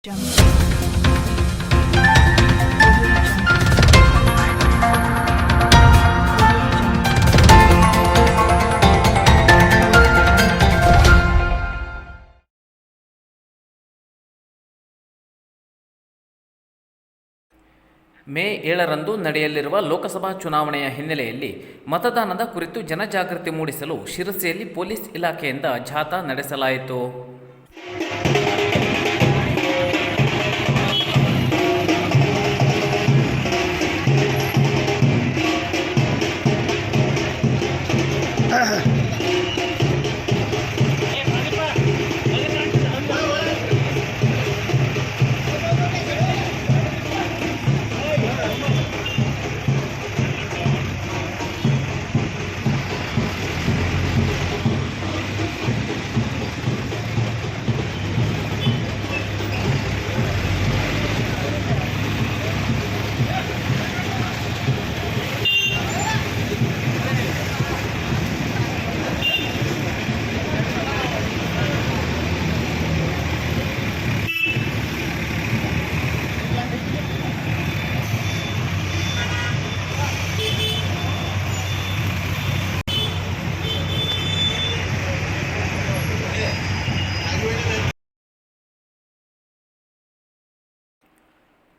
ಮೇ 7ರಂದು ನಡೆಯಲಿರುವ ಲೋಕಸಭಾ ಚುನಾವಣೆಯ ಹಿನ್ನೆಲೆಯಲ್ಲಿ ಮತದಾನದ ಕುರಿತು ಜನಜಾಗೃತಿ ಮೂಡಿಸಲು ಶಿರಸಿಯಲ್ಲಿ ಪೊಲೀಸ್ ಇಲಾಖೆಯಿಂದ ಜಾಥಾ ನಡೆಸಲಾಯಿತು.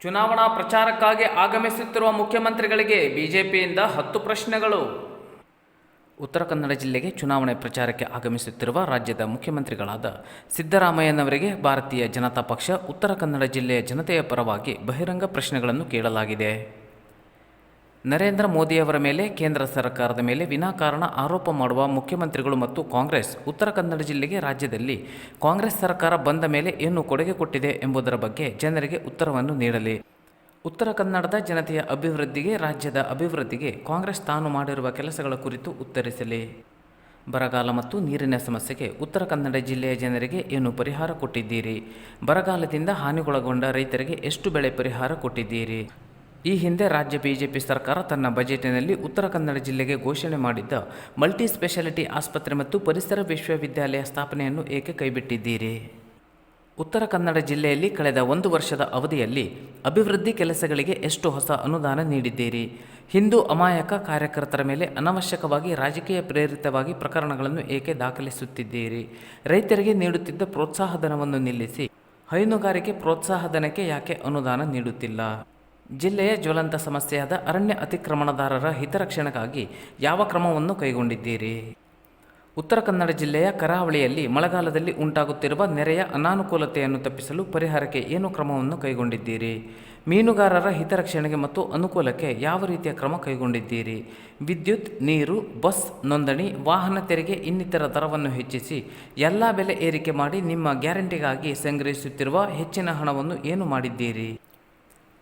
ಚುನಾವಣಾ ಪ್ರಚಾರಕ್ಕಾಗಿ ಆಗಮಿಸುತ್ತಿರುವ ಮುಖ್ಯಮಂತ್ರಿಗಳಿಗೆ ಬಿಜೆಪಿಯಿಂದ 10 ಪ್ರಶ್ನೆಗಳು. ಉತ್ತರ ಕನ್ನಡ ಜಿಲ್ಲೆಗೆ ಚುನಾವಣೆ ಪ್ರಚಾರಕ್ಕೆ ಆಗಮಿಸುತ್ತಿರುವ ರಾಜ್ಯದ ಮುಖ್ಯಮಂತ್ರಿಗಳಾದ ಸಿದ್ದರಾಮಯ್ಯನವರಿಗೆ ಭಾರತೀಯ ಜನತಾ ಪಕ್ಷ ಉತ್ತರ ಕನ್ನಡ ಜಿಲ್ಲೆಯ ಜನತೆಯ ಪರವಾಗಿ ಬಹಿರಂಗ ಪ್ರಶ್ನೆಗಳನ್ನು ಕೇಳಲಾಗಿದೆ. ನರೇಂದ್ರ ಮೋದಿಯವರ ಮೇಲೆ ಕೇಂದ್ರ ಸರ್ಕಾರದ ಮೇಲೆ ವಿನಾಕಾರಣ ಆರೋಪ ಮಾಡುವ ಮುಖ್ಯಮಂತ್ರಿಗಳು ಮತ್ತು ಕಾಂಗ್ರೆಸ್ ಉತ್ತರ ಕನ್ನಡ ಜಿಲ್ಲೆಗೆ ರಾಜ್ಯದಲ್ಲಿ ಕಾಂಗ್ರೆಸ್ ಸರ್ಕಾರ ಬಂದ ಮೇಲೆ ಏನು ಕೊಡುಗೆ ಕೊಟ್ಟಿದೆ ಎಂಬುದರ ಬಗ್ಗೆ ಜನರಿಗೆ ಉತ್ತರವನ್ನು ನೀಡಲಿ. ಉತ್ತರ ಕನ್ನಡದ ಜನತೆಯ ಅಭಿವೃದ್ಧಿಗೆ, ರಾಜ್ಯದ ಅಭಿವೃದ್ಧಿಗೆ ಕಾಂಗ್ರೆಸ್ ತಾನು ಮಾಡಿರುವ ಕೆಲಸಗಳ ಕುರಿತು ಉತ್ತರಿಸಲಿ. ಬರಗಾಲ ಮತ್ತು ನೀರಿನ ಸಮಸ್ಯೆಗೆ ಉತ್ತರ ಕನ್ನಡ ಜಿಲ್ಲೆಯ ಜನರಿಗೆ ಏನು ಪರಿಹಾರ ಕೊಟ್ಟಿದ್ದೀರಿ? ಬರಗಾಲದಿಂದ ಹಾನಿಗೊಳಗೊಂಡ ರೈತರಿಗೆ ಎಷ್ಟು ಬೆಳೆ ಪರಿಹಾರ ಕೊಟ್ಟಿದ್ದೀರಿ? ಈ ಹಿಂದೆ ರಾಜ್ಯ ಬಿಜೆಪಿ ಸರ್ಕಾರ ತನ್ನ ಬಜೆಟ್ನಲ್ಲಿ ಉತ್ತರ ಕನ್ನಡ ಜಿಲ್ಲೆಗೆ ಘೋಷಣೆ ಮಾಡಿದ್ದ ಮಲ್ಟಿ ಸ್ಪೆಷಾಲಿಟಿ ಆಸ್ಪತ್ರೆ ಮತ್ತು ಪರಿಸರ ವಿಶ್ವವಿದ್ಯಾಲಯ ಸ್ಥಾಪನೆಯನ್ನು ಏಕೆ ಕೈಬಿಟ್ಟಿದ್ದೀರಿ? ಉತ್ತರ ಕನ್ನಡ ಜಿಲ್ಲೆಯಲ್ಲಿ ಕಳೆದ 1 ವರ್ಷದ ಅವಧಿಯಲ್ಲಿ ಅಭಿವೃದ್ಧಿ ಕೆಲಸಗಳಿಗೆ ಎಷ್ಟು ಹೊಸ ಅನುದಾನ ನೀಡಿದ್ದೀರಿ? ಹಿಂದೂ ಅಮಾಯಕ ಕಾರ್ಯಕರ್ತರ ಮೇಲೆ ಅನಾವಶ್ಯಕವಾಗಿ ರಾಜಕೀಯ ಪ್ರೇರಿತವಾಗಿ ಪ್ರಕರಣಗಳನ್ನು ಏಕೆ ದಾಖಲಿಸುತ್ತಿದ್ದೀರಿ? ರೈತರಿಗೆ ನೀಡುತ್ತಿದ್ದ ಪ್ರೋತ್ಸಾಹಧನವನ್ನು ನಿಲ್ಲಿಸಿ ಹೈನುಗಾರಿಕೆ ಪ್ರೋತ್ಸಾಹಧನಕ್ಕೆ ಯಾಕೆ ಅನುದಾನ ನೀಡುತ್ತಿಲ್ಲ? ಜಿಲ್ಲೆಯ ಜ್ವಲಂತ ಸಮಸ್ಯೆಯಾದ ಅರಣ್ಯ ಅತಿಕ್ರಮಣದಾರರ ಹಿತರಕ್ಷಣೆಗಾಗಿ ಯಾವ ಕ್ರಮವನ್ನು ಕೈಗೊಂಡಿದ್ದೀರಿ? ಉತ್ತರ ಕನ್ನಡ ಜಿಲ್ಲೆಯ ಕರಾವಳಿಯಲ್ಲಿ ಮಳೆಗಾಲದಲ್ಲಿ ಉಂಟಾಗುತ್ತಿರುವ ನೆರೆಯ ಅನಾನುಕೂಲತೆಯನ್ನು ತಪ್ಪಿಸಲು ಪರಿಹಾರಕ್ಕೆ ಏನು ಕ್ರಮವನ್ನು ಕೈಗೊಂಡಿದ್ದೀರಿ? ಮೀನುಗಾರರ ಹಿತರಕ್ಷಣೆಗೆ ಮತ್ತು ಅನುಕೂಲಕ್ಕೆ ಯಾವ ರೀತಿಯ ಕ್ರಮ ಕೈಗೊಂಡಿದ್ದೀರಿ? ವಿದ್ಯುತ್, ನೀರು, ಬಸ್ ನೋಂದಣಿ, ವಾಹನ ತೆರಿಗೆ ಇನ್ನಿತರ ದರವನ್ನು ಹೆಚ್ಚಿಸಿ ಎಲ್ಲ ಬೆಲೆ ಏರಿಕೆ ಮಾಡಿ ನಿಮ್ಮ ಗ್ಯಾರಂಟಿಗಾಗಿ ಸಂಗ್ರಹಿಸುತ್ತಿರುವ ಹೆಚ್ಚಿನ ಹಣವನ್ನು ಏನು ಮಾಡಿದ್ದೀರಿ?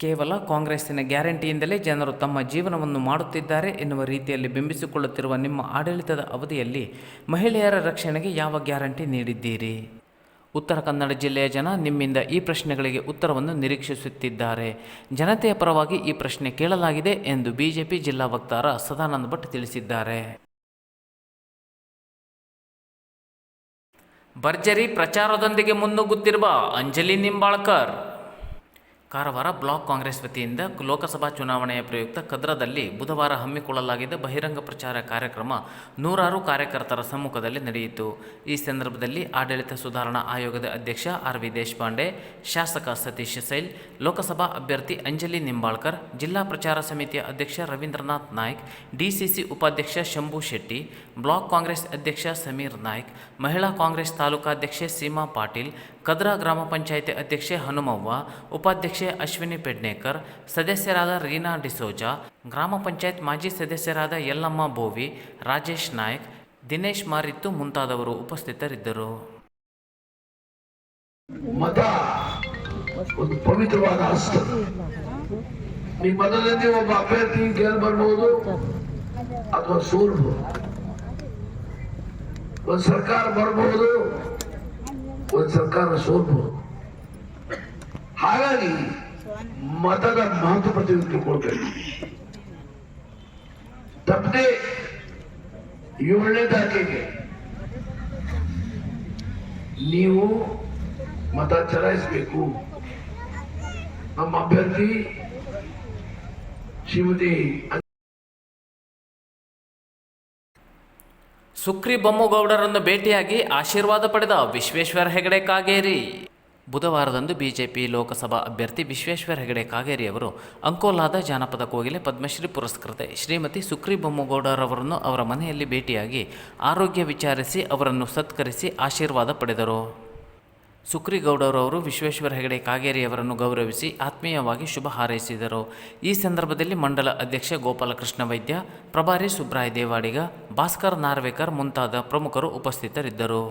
ಕೇವಲ ಕಾಂಗ್ರೆಸ್ಸಿನ ಗ್ಯಾರಂಟಿಯಿಂದಲೇ ಜನರು ತಮ್ಮ ಜೀವನವನ್ನು ಮಾಡುತ್ತಿದ್ದಾರೆ ಎನ್ನುವ ರೀತಿಯಲ್ಲಿ ಬಿಂಬಿಸಿಕೊಳ್ಳುತ್ತಿರುವ ನಿಮ್ಮ ಆಡಳಿತದ ಅವಧಿಯಲ್ಲಿ ಮಹಿಳೆಯರ ರಕ್ಷಣೆಗೆ ಯಾವ ಗ್ಯಾರಂಟಿ ನೀಡಿದ್ದೀರಿ? ಉತ್ತರ ಕನ್ನಡ ಜಿಲ್ಲೆಯ ಜನ ನಿಮ್ಮಿಂದ ಈ ಪ್ರಶ್ನೆಗಳಿಗೆ ಉತ್ತರವನ್ನು ನಿರೀಕ್ಷಿಸುತ್ತಿದ್ದಾರೆ. ಜನತೆಯ ಪರವಾಗಿ ಈ ಪ್ರಶ್ನೆ ಕೇಳಲಾಗಿದೆ ಎಂದು ಬಿಜೆಪಿ ಜಿಲ್ಲಾ ವಕ್ತಾರ ಸದಾನಂದ ಭಟ್ ತಿಳಿಸಿದ್ದಾರೆ. ಭರ್ಜರಿ ಪ್ರಚಾರದೊಂದಿಗೆ ಮುನ್ನುಗ್ಗುತ್ತಿರುವ ಅಂಜಲಿ ನಿಂಬಾಳ್ಕರ್. ಕಾರವಾರ ಬ್ಲಾಕ್ ಕಾಂಗ್ರೆಸ್ ವತಿಯಿಂದ ಲೋಕಸಭಾ ಚುನಾವಣೆಯ ಪ್ರಯುಕ್ತ ಕದ್ರದಲ್ಲಿ ಬುಧವಾರ ಹಮ್ಮಿಕೊಳ್ಳಲಾಗಿದ್ದ ಬಹಿರಂಗ ಪ್ರಚಾರ ಕಾರ್ಯಕ್ರಮ ನೂರಾರು ಕಾರ್ಯಕರ್ತರ ಸಮ್ಮುಖದಲ್ಲಿ ನಡೆಯಿತು. ಈ ಸಂದರ್ಭದಲ್ಲಿ ಆಡಳಿತ ಸುಧಾರಣಾ ಆಯೋಗದ ಅಧ್ಯಕ್ಷ ಆರ್.ವಿ. ದೇಶಪಾಂಡೆ, ಶಾಸಕ ಸತೀಶ್ ಸೈಲ್, ಲೋಕಸಭಾ ಅಭ್ಯರ್ಥಿ ಅಂಜಲಿ ನಿಂಬಾಳ್ಕರ್, ಜಿಲ್ಲಾ ಪ್ರಚಾರ ಸಮಿತಿಯ ಅಧ್ಯಕ್ಷ ರವೀಂದ್ರನಾಥ್ ನಾಯ್ಕ್, ಡಿಸಿಸಿ ಉಪಾಧ್ಯಕ್ಷ ಶಂಭು ಶೆಟ್ಟಿ, ಬ್ಲಾಕ್ ಕಾಂಗ್ರೆಸ್ ಅಧ್ಯಕ್ಷ ಸಮೀರ್ ನಾಯ್ಕ್, ಮಹಿಳಾ ಕಾಂಗ್ರೆಸ್ ತಾಲೂಕಾಧ್ಯಕ್ಷೆ ಸೀಮಾ ಪಾಟೀಲ್, ಕದ್ರಾ ಗ್ರಾಮ ಪಂಚಾಯಿತಿ ಅಧ್ಯಕ್ಷೆ ಹನುಮವ್ವ, ಉಪಾಧ್ಯಕ್ಷೆ ಅಶ್ವಿನಿ ಪೆಡ್ನೇಕರ್, ಸದಸ್ಯರಾದ ರೀನಾ ಡಿಸೋಜಾ, ಗ್ರಾಮ ಪಂಚಾಯತ್ ಮಾಜಿ ಸದಸ್ಯರಾದ ಯಲ್ಲಮ್ಮ ಬೋವಿ, ರಾಜೇಶ್ ನಾಯ್ಕ್, ದಿನೇಶ್ ಮಾರಿತ್ತು ಮುಂತಾದವರು ಉಪಸ್ಥಿತರಿದ್ದರು. ಮತ ಒಂದು ಪವಿತ್ರವಾದ ಅಸ್ತ್ರ. ಈ ಮತದಲ್ಲಿ ಒಬ್ಬ ಅಭ್ಯರ್ಥಿ ಗೆಲ್ ಬರ್ಬಹುದು ಅಥವಾ ಸೋಲ್ಬಹುದು. ಒಂದು ಸರ್ಕಾರ ಬರಬಹುದು, ಒಂದು ಸರ್ಕಾರ ಸೋಲ್ಬಹುದು. ಹಾಗಾಗಿ ಮತದ ಮಹತ್ವ ಪ್ರತಿ ಕೊಡ್ಬೇಕು. ತಪ್ಪದೆ 7ನೇ ತಾರೀಕಿಗೆ ನೀವು ಮತ ಚಲಾಯಿಸಬೇಕು. ನಮ್ಮ ಅಭ್ಯರ್ಥಿ ಶ್ರೀಮತಿ ಸುಕ್ರಿ ಬೊಮ್ಮಗೌಡರನ್ನು ಭೇಟಿಯಾಗಿ ಆಶೀರ್ವಾದ ಪಡೆದ ವಿಶ್ವೇಶ್ವರ ಹೆಗಡೆ ಕಾಗೇರಿ. ಬುಧವಾರದಂದು ಬಿಜೆಪಿ ಲೋಕಸಭಾ ಅಭ್ಯರ್ಥಿ ವಿಶ್ವೇಶ್ವರ ಹೆಗಡೆ ಕಾಗೇರಿ ಅವರು ಅಂಕೋಲಾದ ಜಾನಪದ ಕೋಗಿಲೆ ಪದ್ಮಶ್ರೀ ಪುರಸ್ಕೃತೆ ಶ್ರೀಮತಿ ಸುಕ್ರಿ ಬೊಮ್ಮಗೌಡರವರನ್ನು ಅವರ ಮನೆಯಲ್ಲಿ ಭೇಟಿಯಾಗಿ ಆರೋಗ್ಯ ವಿಚಾರಿಸಿ ಅವರನ್ನು ಸತ್ಕರಿಸಿ ಆಶೀರ್ವಾದ ಪಡೆದರು. ಸುಕ್ರಿಗೌಡರವರು ವಿಶ್ವೇಶ್ವರ ಹೆಗಡೆ ಕಾಗೇರಿಯವರನ್ನು ಗೌರವಿಸಿ ಆತ್ಮೀಯವಾಗಿ ಶುಭ ಹಾರೈಸಿದರು. ಈ ಸಂದರ್ಭದಲ್ಲಿ ಮಂಡಲ ಅಧ್ಯಕ್ಷ ಗೋಪಾಲಕೃಷ್ಣ ವೈದ್ಯ, ಪ್ರಭಾರಿ ಸುಬ್ರಾಯ ದೇವಾಡಿಗ, ಭಾಸ್ಕರ್ ನಾರ್ವೇಕರ್ ಮುಂತಾದ ಪ್ರಮುಖರು ಉಪಸ್ಥಿತರಿದ್ದರು.